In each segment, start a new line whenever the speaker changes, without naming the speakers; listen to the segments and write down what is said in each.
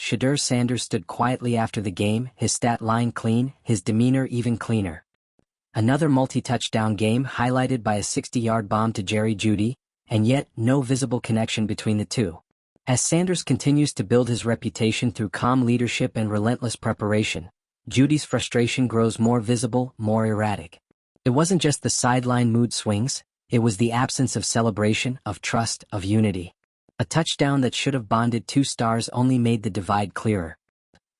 Shedeur Sanders stood quietly after the game, his stat line clean, his demeanor even cleaner. Another multi-touchdown game highlighted by a 60-yard bomb to Jeudy, and yet no visible connection between the two. As Sanders continues to build his reputation through calm leadership and relentless preparation, Jeudy's frustration grows more visible, more erratic. It wasn't just the sideline mood swings, it was the absence of celebration, of trust, of unity. A touchdown that should have bonded two stars only made the divide clearer.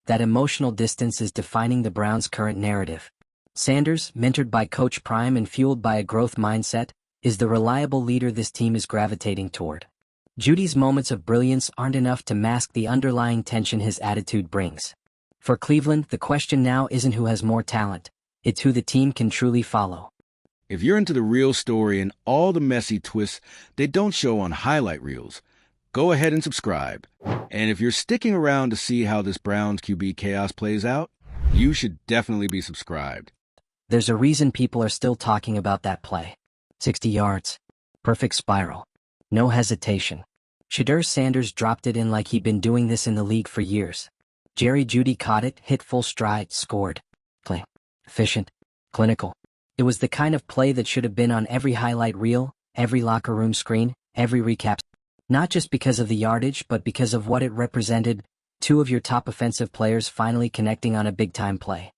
That emotional distance is defining the Browns' current narrative. Sanders, mentored by Coach Prime and fueled by a growth mindset, is the reliable leader this team is gravitating toward. Jeudy's moments of brilliance aren't enough to mask the underlying tension his attitude brings. For Cleveland, the question now isn't who has more talent, it's who the team can truly follow.
If you're into the real story and all the messy twists they don't show on highlight reels, go ahead and subscribe. And if you're sticking around to see how this Browns QB chaos plays out, you should definitely be subscribed.
There's a reason people are still talking about that play. 60 yards. Perfect spiral. No hesitation. Shedeur Sanders dropped it in like he'd been doing this in the league for years. Jeudy caught it, hit full stride, scored. Clean. Efficient. Clinical. It was the kind of play that should have been on every highlight reel, every locker room screen, every recap. Not just because of the yardage, but because of what it represented, two of your top offensive players finally connecting on a big-time play.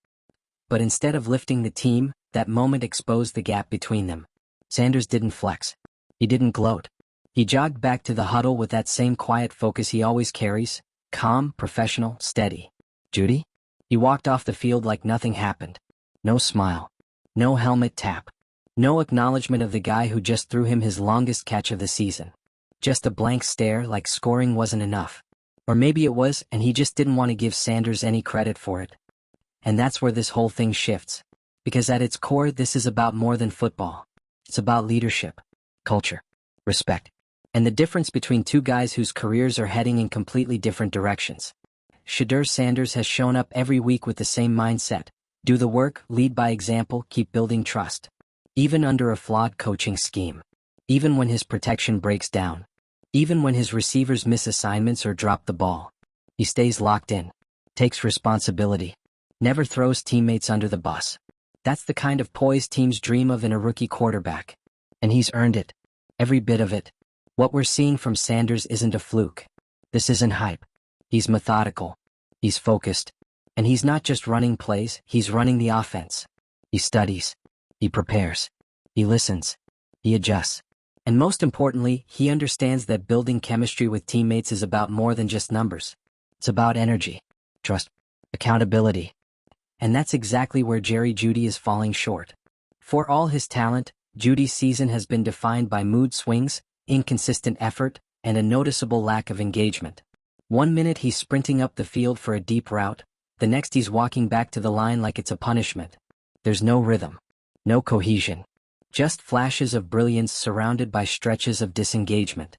But instead of lifting the team, that moment exposed the gap between them. Sanders didn't flex. He didn't gloat. He jogged back to the huddle with that same quiet focus he always carries, calm, professional, steady. Jeudy? He walked off the field like nothing happened. No smile. No helmet tap. No acknowledgement of the guy who just threw him his longest catch of the season. Just a blank stare like scoring wasn't enough. Or maybe it was, and he just didn't want to give Sanders any credit for it. And that's where this whole thing shifts. Because at its core, this is about more than football. It's about leadership, culture, respect, and the difference between two guys whose careers are heading in completely different directions. Shedeur Sanders has shown up every week with the same mindset. Do the work, lead by example, keep building trust. Even under a flawed coaching scheme. Even when his protection breaks down. Even when his receivers miss assignments or drop the ball. He stays locked in. Takes responsibility. Never throws teammates under the bus. That's the kind of poise teams dream of in a rookie quarterback. And he's earned it. Every bit of it. What we're seeing from Sanders isn't a fluke. This isn't hype. He's methodical. He's focused. And he's not just running plays, he's running the offense. He studies. He prepares. He listens. He adjusts. And most importantly, he understands that building chemistry with teammates is about more than just numbers. It's about energy, trust, accountability. And that's exactly where Jeudy is falling short. For all his talent, Jeudy's season has been defined by mood swings, inconsistent effort, and a noticeable lack of engagement. One minute he's sprinting up the field for a deep route, the next he's walking back to the line like it's a punishment. There's no rhythm, no cohesion. Just flashes of brilliance surrounded by stretches of disengagement.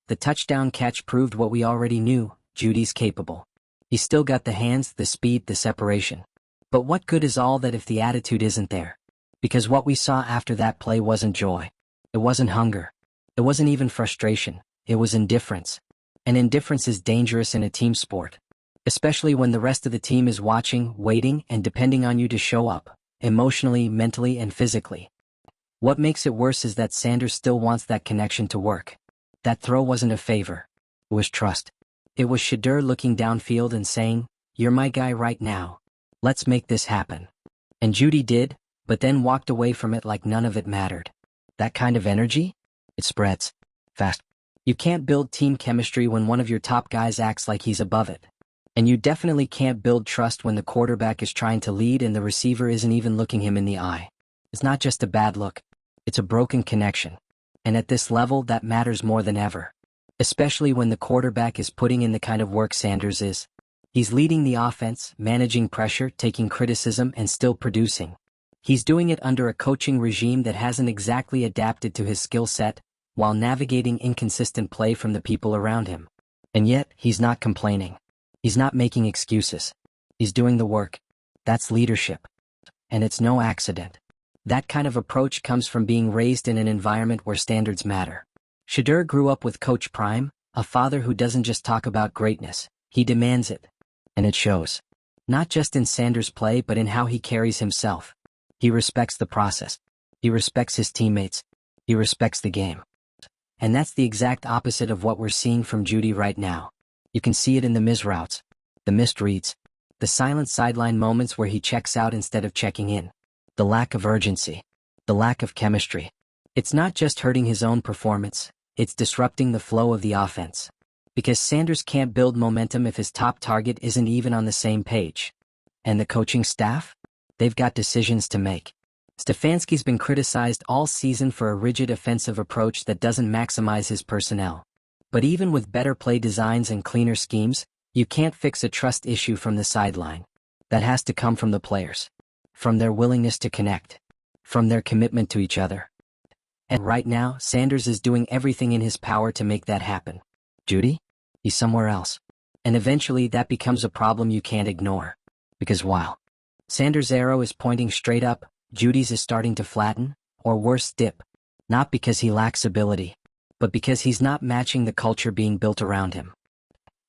The touchdown catch proved what we already knew, Jeudy's capable. He's still got the hands, the speed, the separation. But what good is all that if the attitude isn't there? Because what we saw after that play wasn't joy. It wasn't hunger. It wasn't even frustration. It was indifference. And indifference is dangerous in a team sport. Especially when the rest of the team is watching, waiting, and depending on you to show up, emotionally, mentally, and physically. What makes it worse is that Sanders still wants that connection to work. That throw wasn't a favor. It was trust. It was Shedeur looking downfield and saying, "You're my guy right now. Let's make this happen." And Jeudy did, but then walked away from it like none of it mattered. That kind of energy? It spreads. Fast. You can't build team chemistry when one of your top guys acts like he's above it. And you definitely can't build trust when the quarterback is trying to lead and the receiver isn't even looking him in the eye. It's not just a bad look. It's a broken connection. And at this level, that matters more than ever. Especially when the quarterback is putting in the kind of work Sanders is. He's leading the offense, managing pressure, taking criticism, and still producing. He's doing it under a coaching regime that hasn't exactly adapted to his skill set, while navigating inconsistent play from the people around him. And yet, he's not complaining. He's not making excuses. He's doing the work. That's leadership. And it's no accident. That kind of approach comes from being raised in an environment where standards matter. Shedeur grew up with Coach Prime, a father who doesn't just talk about greatness, He demands it. And it shows. Not just in Sanders' play but in how he carries himself. He respects the process. He respects his teammates. He respects the game. And that's the exact opposite of what we're seeing from Jeudy right now. You can see it in the misroutes, the missed reads, the silent sideline moments where he checks out instead of checking in, the lack of urgency, the lack of chemistry. It's not just hurting his own performance, it's disrupting the flow of the offense. Because Sanders can't build momentum if his top target isn't even on the same page. And the coaching staff? They've got decisions to make. Stefanski's been criticized all season for a rigid offensive approach that doesn't maximize his personnel. But even with better play designs and cleaner schemes, you can't fix a trust issue from the sideline. That has to come from the players. From their willingness to connect. From their commitment to each other. And right now, Sanders is doing everything in his power to make that happen. Jeudy? He's somewhere else. And eventually that becomes a problem you can't ignore. Because while Sanders' arrow is pointing straight up, Jeudy's is starting to flatten, or worse dip. Not because he lacks ability, but because he's not matching the culture being built around him.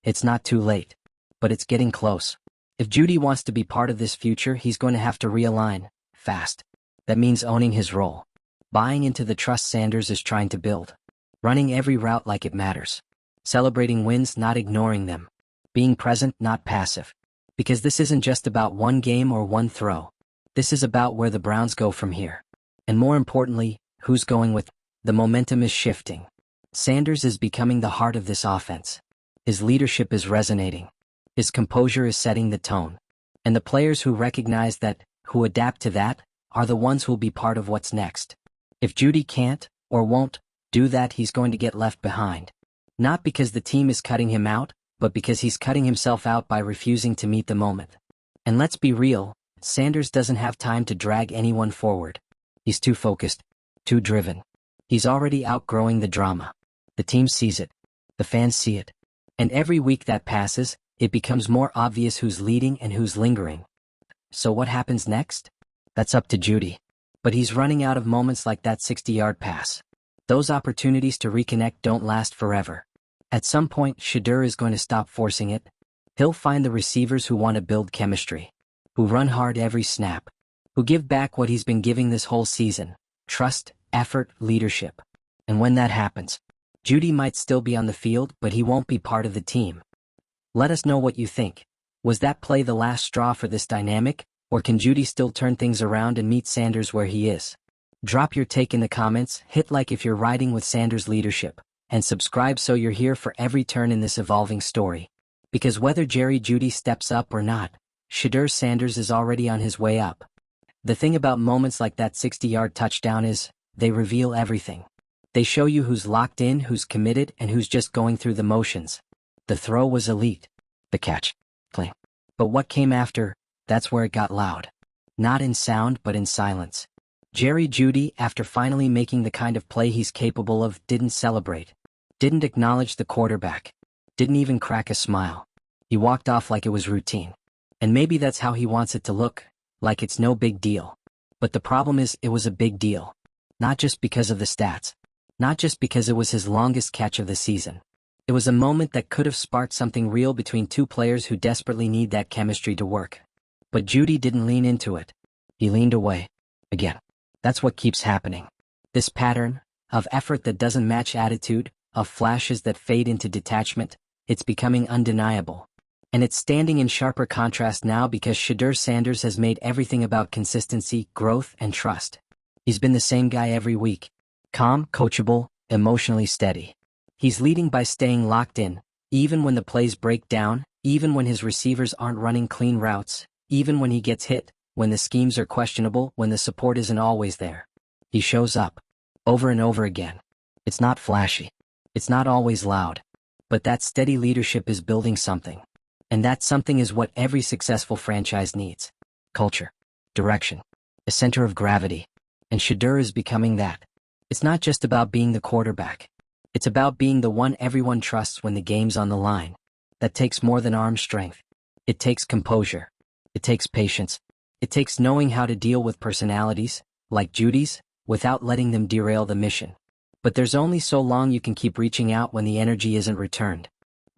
It's not too late, but it's getting close. If Jeudy wants to be part of this future, he's going to have to realign, fast. That means owning his role. Buying into the trust Sanders is trying to build. Running every route like it matters. Celebrating wins, not ignoring them. Being present, not passive. Because this isn't just about one game or one throw. This is about where the Browns go from here. And more importantly, who's going with. The momentum is shifting. Sanders is becoming the heart of this offense. His leadership is resonating. His composure is setting the tone. And the players who recognize that, who adapt to that, are the ones who'll be part of what's next. If Jeudy can't, or won't, do that, he's going to get left behind. Not because the team is cutting him out, but because he's cutting himself out by refusing to meet the moment. And let's be real, Sanders doesn't have time to drag anyone forward. He's too focused, too driven. He's already outgrowing the drama. The team sees it. The fans see it. And every week that passes, it becomes more obvious who's leading and who's lingering. So what happens next? That's up to Jeudy. But he's running out of moments like that 60-yard pass. Those opportunities to reconnect don't last forever. At some point, Shedeur is going to stop forcing it. He'll find the receivers who want to build chemistry, who run hard every snap, who give back what he's been giving this whole season: trust, effort, leadership. And when that happens, Jeudy might still be on the field, but he won't be part of the team. Let us know what you think. Was that play the last straw for this dynamic, or can Jeudy still turn things around and meet Sanders where he is? Drop your take in the comments, hit like if you're riding with Sanders' leadership, and subscribe so you're here for every turn in this evolving story. Because whether Jeudy steps up or not, Shedeur Sanders is already on his way up. The thing about moments like that 60-yard touchdown is, they reveal everything. They show you who's locked in, who's committed, and who's just going through the motions. The throw was elite. The catch, clean. But what came after, that's where it got loud. Not in sound but in silence. Jeudy, after finally making the kind of play he's capable of, didn't celebrate. Didn't acknowledge the quarterback. Didn't even crack a smile. He walked off like it was routine. And maybe that's how he wants it to look, like it's no big deal. But the problem is, it was a big deal. Not just because of the stats. Not just because it was his longest catch of the season. It was a moment that could have sparked something real between two players who desperately need that chemistry to work. But Jeudy didn't lean into it. He leaned away. Again. That's what keeps happening. This pattern, of effort that doesn't match attitude, of flashes that fade into detachment, it's becoming undeniable. And it's standing in sharper contrast now because Shedeur Sanders has made everything about consistency, growth, and trust. He's been the same guy every week. Calm, coachable, emotionally steady. He's leading by staying locked in, even when the plays break down, even when his receivers aren't running clean routes, even when he gets hit, when the schemes are questionable, when the support isn't always there. He shows up. Over and over again. It's not flashy. It's not always loud. But that steady leadership is building something. And that something is what every successful franchise needs. Culture. Direction. A center of gravity. And Shedeur is becoming that. It's not just about being the quarterback. It's about being the one everyone trusts when the game's on the line. That takes more than arm strength. It takes composure. It takes patience. It takes knowing how to deal with personalities, like Jeudy's, without letting them derail the mission. But there's only so long you can keep reaching out when the energy isn't returned.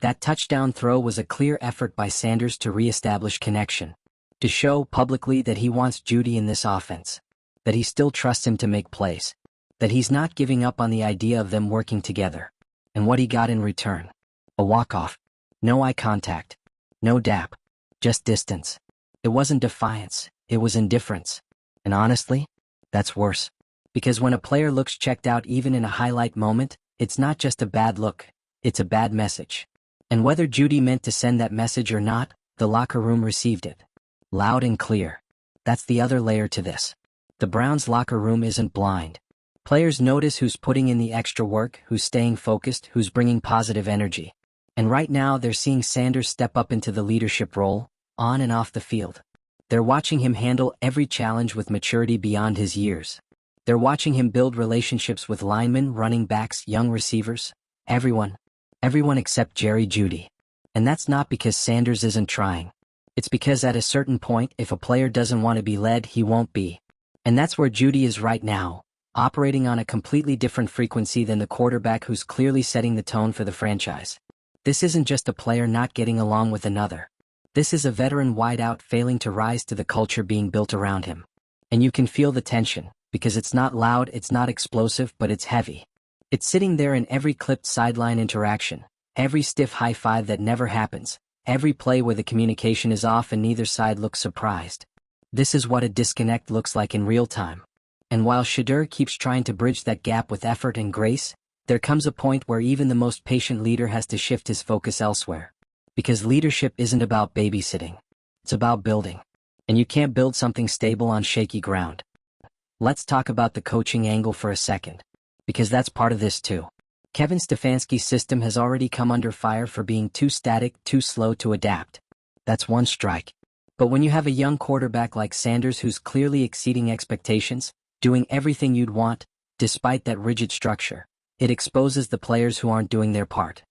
That touchdown throw was a clear effort by Sanders to re-establish connection, to show publicly that he wants Jeudy in this offense, that he still trusts him to make plays, that he's not giving up on the idea of them working together. And what he got in return? A walk-off. No eye contact. No dap. Just distance. It wasn't defiance, it was indifference. And honestly, that's worse. Because when a player looks checked out even in a highlight moment, it's not just a bad look, it's a bad message. And whether Jeudy meant to send that message or not, the locker room received it. Loud and clear. That's the other layer to this. The Browns' locker room isn't blind. Players notice who's putting in the extra work, who's staying focused, who's bringing positive energy. And right now they're seeing Sanders step up into the leadership role, on and off the field. They're watching him handle every challenge with maturity beyond his years. They're watching him build relationships with linemen, running backs, young receivers, everyone except Jeudy. And that's not because Sanders isn't trying. It's because at a certain point, if a player doesn't want to be led, he won't be. And that's where Jeudy is right now, operating on a completely different frequency than the quarterback who's clearly setting the tone for the franchise. This isn't just a player not getting along with another. This is a veteran wideout failing to rise to the culture being built around him. And you can feel the tension, because it's not loud, it's not explosive, but it's heavy. It's sitting there in every clipped sideline interaction, every stiff high five that never happens, every play where the communication is off and neither side looks surprised. This is what a disconnect looks like in real time. And while Shedeur keeps trying to bridge that gap with effort and grace, there comes a point where even the most patient leader has to shift his focus elsewhere. Because leadership isn't about babysitting. It's about building. And you can't build something stable on shaky ground. Let's talk about the coaching angle for a second. Because that's part of this too. Kevin Stefanski's system has already come under fire for being too static, too slow to adapt. That's one strike. But when you have a young quarterback like Sanders who's clearly exceeding expectations, doing everything you'd want, despite that rigid structure, it exposes the players who aren't doing their part.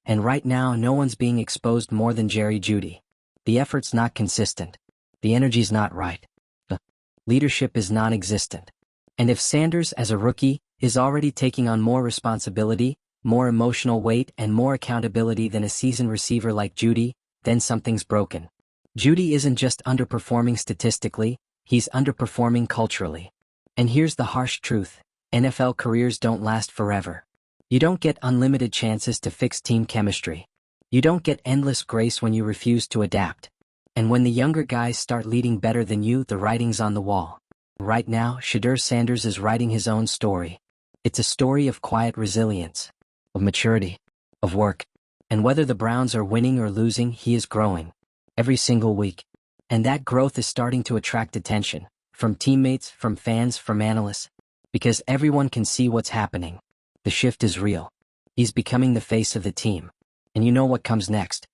And right now no one's being exposed more than Jeudy. The effort's not consistent. The energy's not right. The leadership is non-existent. And if Sanders, as a rookie, is already taking on more responsibility, more emotional weight and more accountability than a seasoned receiver like Jeudy, then something's broken. Jeudy isn't just underperforming statistically, he's underperforming culturally. And here's the harsh truth, NFL careers don't last forever. You don't get unlimited chances to fix team chemistry. You don't get endless grace when you refuse to adapt. And when the younger guys start leading better than you, the writing's on the wall. Right now, Shedeur Sanders is writing his own story. It's a story of quiet resilience, of maturity, of work. And whether the Browns are winning or losing, he is growing. Every single week. And that growth is starting to attract attention. From teammates, from fans, from analysts. Because everyone can see what's happening. The shift is real. He's becoming the face of the team. And you know what comes next.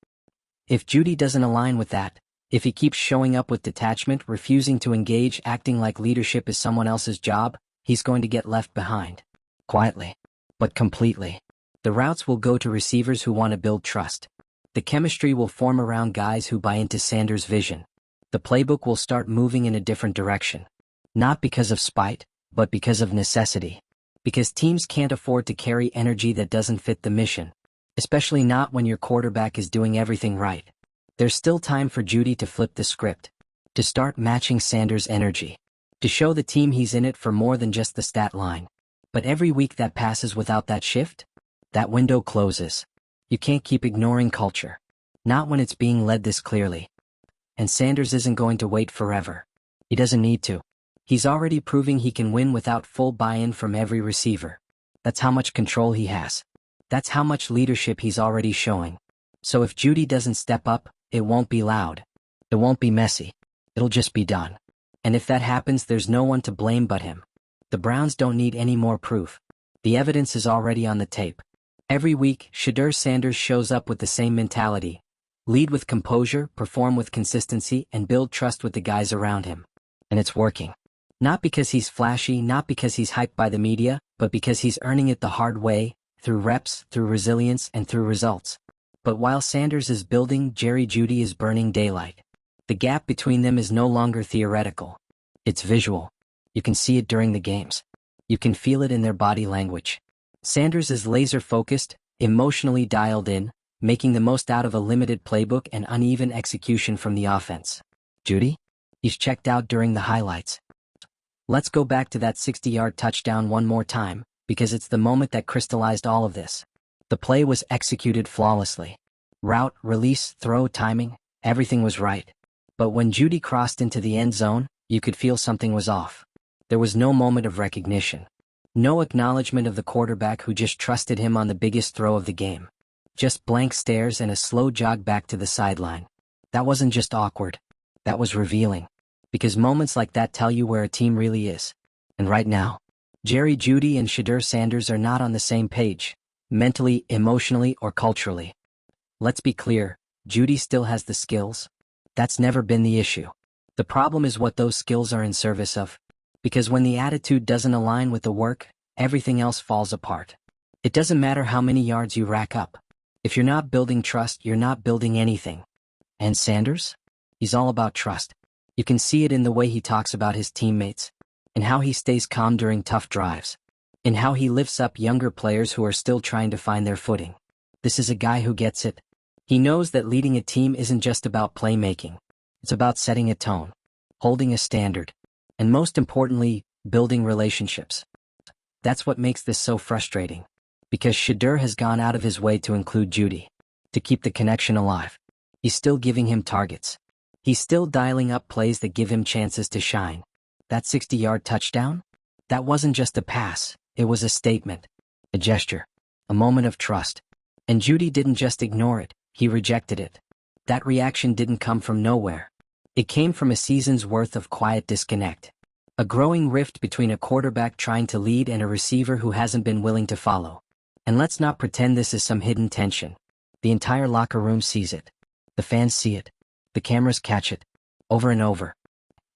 If Jeudy doesn't align with that, if he keeps showing up with detachment, refusing to engage, acting like leadership is someone else's job, he's going to get left behind. Quietly. But completely. The routes will go to receivers who want to build trust. The chemistry will form around guys who buy into Sanders' vision. The playbook will start moving in a different direction. Not because of spite, but because of necessity. Because teams can't afford to carry energy that doesn't fit the mission. Especially not when your quarterback is doing everything right. There's still time for Jeudy to flip the script. To start matching Sanders' energy. To show the team he's in it for more than just the stat line. But every week that passes without that shift, that window closes. You can't keep ignoring culture. Not when it's being led this clearly. And Sanders isn't going to wait forever. He doesn't need to. He's already proving he can win without full buy-in from every receiver. That's how much control he has. That's how much leadership he's already showing. So if Jeudy doesn't step up, it won't be loud. It won't be messy. It'll just be done. And if that happens, there's no one to blame but him. The Browns don't need any more proof. The evidence is already on the tape. Every week, Shedeur Sanders shows up with the same mentality. Lead with composure, perform with consistency, and build trust with the guys around him. And it's working. Not because he's flashy, not because he's hyped by the media, but because he's earning it the hard way, through reps, through resilience, and through results. But while Sanders is building, Jeudy is burning daylight. The gap between them is no longer theoretical. It's visual. You can see it during the games. You can feel it in their body language. Sanders is laser-focused, emotionally dialed in, making the most out of a limited playbook and uneven execution from the offense. Jeudy? He's checked out during the highlights. Let's go back to that 60-yard touchdown one more time, because it's the moment that crystallized all of this. The play was executed flawlessly. Route, release, throw, timing, everything was right. But when Jeudy crossed into the end zone, you could feel something was off. There was no moment of recognition. No acknowledgement of the quarterback who just trusted him on the biggest throw of the game. Just blank stares and a slow jog back to the sideline. That wasn't just awkward. That was revealing. Because moments like that tell you where a team really is. And right now, Jeudy and Shedeur Sanders are not on the same page, mentally, emotionally, or culturally. Let's be clear, Jeudy still has the skills. That's never been the issue. The problem is what those skills are in service of. Because when the attitude doesn't align with the work, everything else falls apart. It doesn't matter how many yards you rack up. If you're not building trust, you're not building anything. And Sanders? He's all about trust. You can see it in the way he talks about his teammates, in how he stays calm during tough drives, in how he lifts up younger players who are still trying to find their footing. This is a guy who gets it. He knows that leading a team isn't just about playmaking. It's about setting a tone, holding a standard, and most importantly, building relationships. That's what makes this so frustrating. Because Shedeur has gone out of his way to include Jeudy, to keep the connection alive. He's still giving him targets. He's still dialing up plays that give him chances to shine. That 60-yard touchdown? That wasn't just a pass, it was a statement, a gesture, a moment of trust. And Jeudy didn't just ignore it, he rejected it. That reaction didn't come from nowhere. It came from a season's worth of quiet disconnect. A growing rift between a quarterback trying to lead and a receiver who hasn't been willing to follow. And let's not pretend this is some hidden tension. The entire locker room sees it. The fans see it. The cameras catch it. Over and over.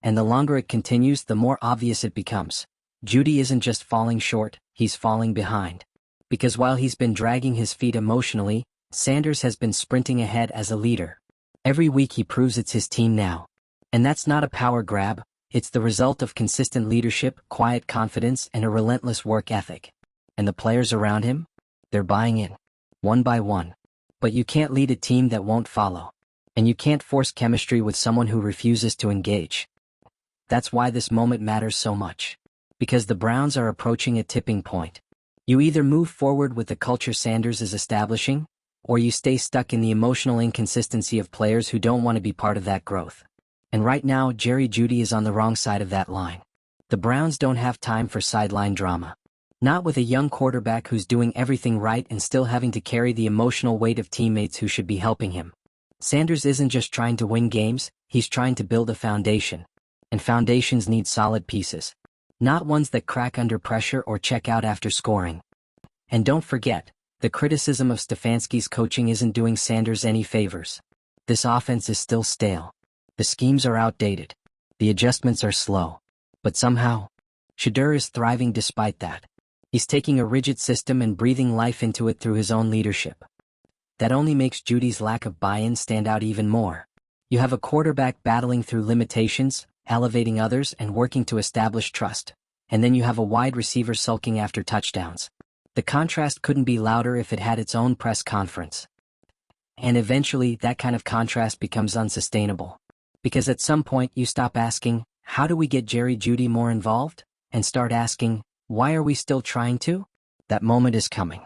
And the longer it continues, the more obvious it becomes. Jeudy isn't just falling short, he's falling behind. Because while he's been dragging his feet emotionally, Sanders has been sprinting ahead as a leader. Every week he proves it's his team now. And that's not a power grab, it's the result of consistent leadership, quiet confidence, and a relentless work ethic. And the players around him? They're buying in. One by one. But you can't lead a team that won't follow. And you can't force chemistry with someone who refuses to engage. That's why this moment matters so much. Because the Browns are approaching a tipping point. You either move forward with the culture Sanders is establishing, or you stay stuck in the emotional inconsistency of players who don't want to be part of that growth. And right now, Jeudy is on the wrong side of that line. The Browns don't have time for sideline drama. Not with a young quarterback who's doing everything right and still having to carry the emotional weight of teammates who should be helping him. Sanders isn't just trying to win games, he's trying to build a foundation. And foundations need solid pieces. Not ones that crack under pressure or check out after scoring. And don't forget, the criticism of Stefanski's coaching isn't doing Sanders any favors. This offense is still stale. The schemes are outdated. The adjustments are slow. But somehow, Shedeur is thriving despite that. He's taking a rigid system and breathing life into it through his own leadership. That only makes Jeudy's lack of buy-in stand out even more. You have a quarterback battling through limitations, elevating others, and working to establish trust. And then you have a wide receiver sulking after touchdowns. The contrast couldn't be louder if it had its own press conference. And eventually, that kind of contrast becomes unsustainable. Because at some point you stop asking, how do we get Jeudy more involved? And start asking, why are we still trying to? That moment is coming.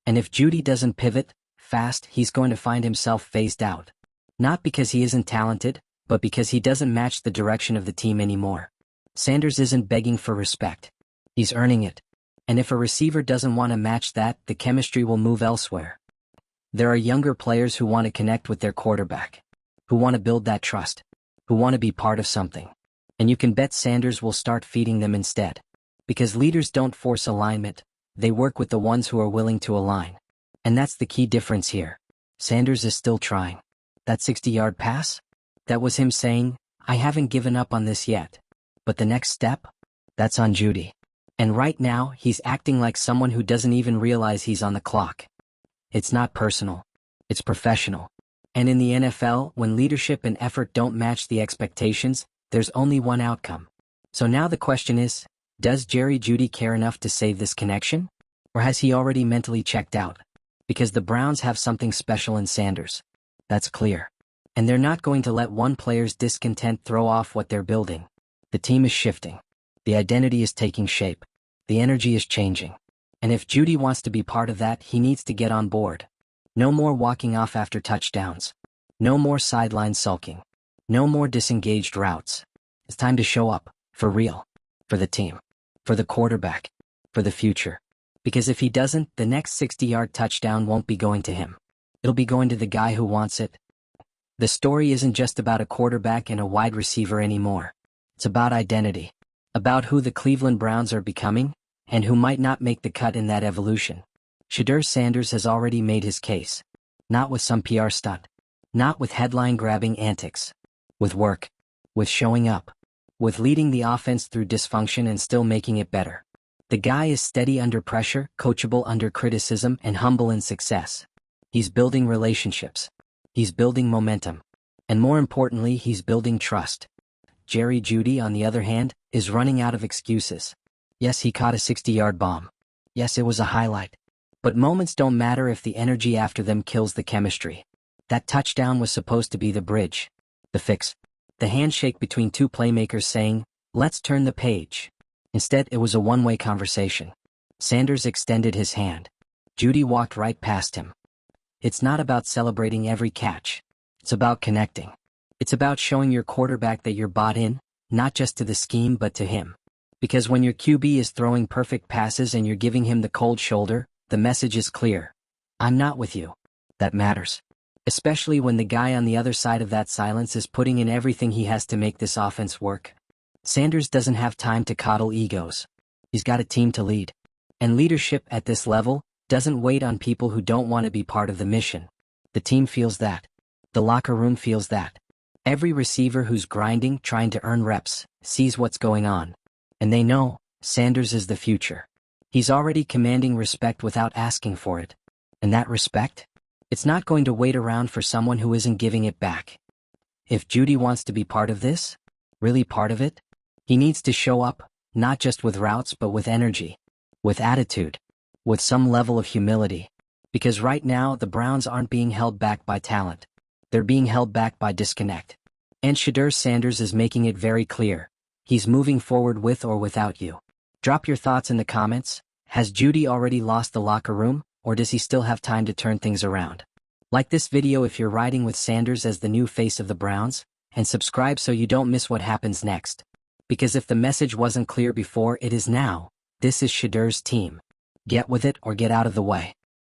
And if Jeudy doesn't pivot fast, he's going to find himself phased out. Not because he isn't talented, but because he doesn't match the direction of the team anymore. Sanders isn't begging for respect. He's earning it. And if a receiver doesn't want to match that, the chemistry will move elsewhere. There are younger players who want to connect with their quarterback, who want to build that trust, who want to be part of something. And you can bet Sanders will start feeding them instead. Because leaders don't force alignment, they work with the ones who are willing to align. And that's the key difference here. Sanders is still trying. That 60-yard pass? That was him saying, I haven't given up on this yet. But the next step? That's on Jeudy. And right now, he's acting like someone who doesn't even realize he's on the clock. It's not personal. It's professional. And in the NFL, when leadership and effort don't match the expectations, there's only one outcome. So now the question is, does Jeudy care enough to save this connection? Or has he already mentally checked out? Because the Browns have something special in Sanders. That's clear. And they're not going to let one player's discontent throw off what they're building. The team is shifting. The identity is taking shape. The energy is changing. And if Jeudy wants to be part of that, he needs to get on board. No more walking off after touchdowns. No more sideline sulking. No more disengaged routes. It's time to show up, for real. For the team. For the quarterback. For the future. Because if he doesn't, the next 60-yard touchdown won't be going to him. It'll be going to the guy who wants it. The story isn't just about a quarterback and a wide receiver anymore. It's about identity. About who the Cleveland Browns are becoming, and who might not make the cut in that evolution. Shedeur Sanders has already made his case. Not with some PR stunt. Not with headline-grabbing antics. With work. With showing up. With leading the offense through dysfunction and still making it better. The guy is steady under pressure, coachable under criticism, and humble in success. He's building relationships. He's building momentum. And more importantly, he's building trust. Jeudy, on the other hand, is running out of excuses. Yes, he caught a 60-yard bomb. Yes, it was a highlight. But moments don't matter if the energy after them kills the chemistry. That touchdown was supposed to be the bridge. The fix. The handshake between two playmakers saying, "Let's turn the page." Instead, it was a one-way conversation. Sanders extended his hand. Jeudy walked right past him. It's not about celebrating every catch. It's about connecting. It's about showing your quarterback that you're bought in, not just to the scheme but to him. Because when your QB is throwing perfect passes and you're giving him the cold shoulder, the message is clear. I'm not with you. That matters. Especially when the guy on the other side of that silence is putting in everything he has to make this offense work. Sanders doesn't have time to coddle egos. He's got a team to lead. And leadership at this level doesn't wait on people who don't want to be part of the mission. The team feels that. The locker room feels that. Every receiver who's grinding, trying to earn reps, sees what's going on. And they know, Sanders is the future. He's already commanding respect without asking for it. And that respect? It's not going to wait around for someone who isn't giving it back. If Jeudy wants to be part of this, really part of it, he needs to show up, not just with routes but with energy, with attitude, with some level of humility. Because right now, the Browns aren't being held back by talent. They're being held back by disconnect. And Shedeur Sanders is making it very clear. He's moving forward with or without you. Drop your thoughts in the comments. Has Jeudy already lost the locker room, or does he still have time to turn things around? Like this video if you're riding with Sanders as the new face of the Browns, and subscribe so you don't miss what happens next. Because if the message wasn't clear before, it is now. This is Shedeur's team. Get with it or get out of the way.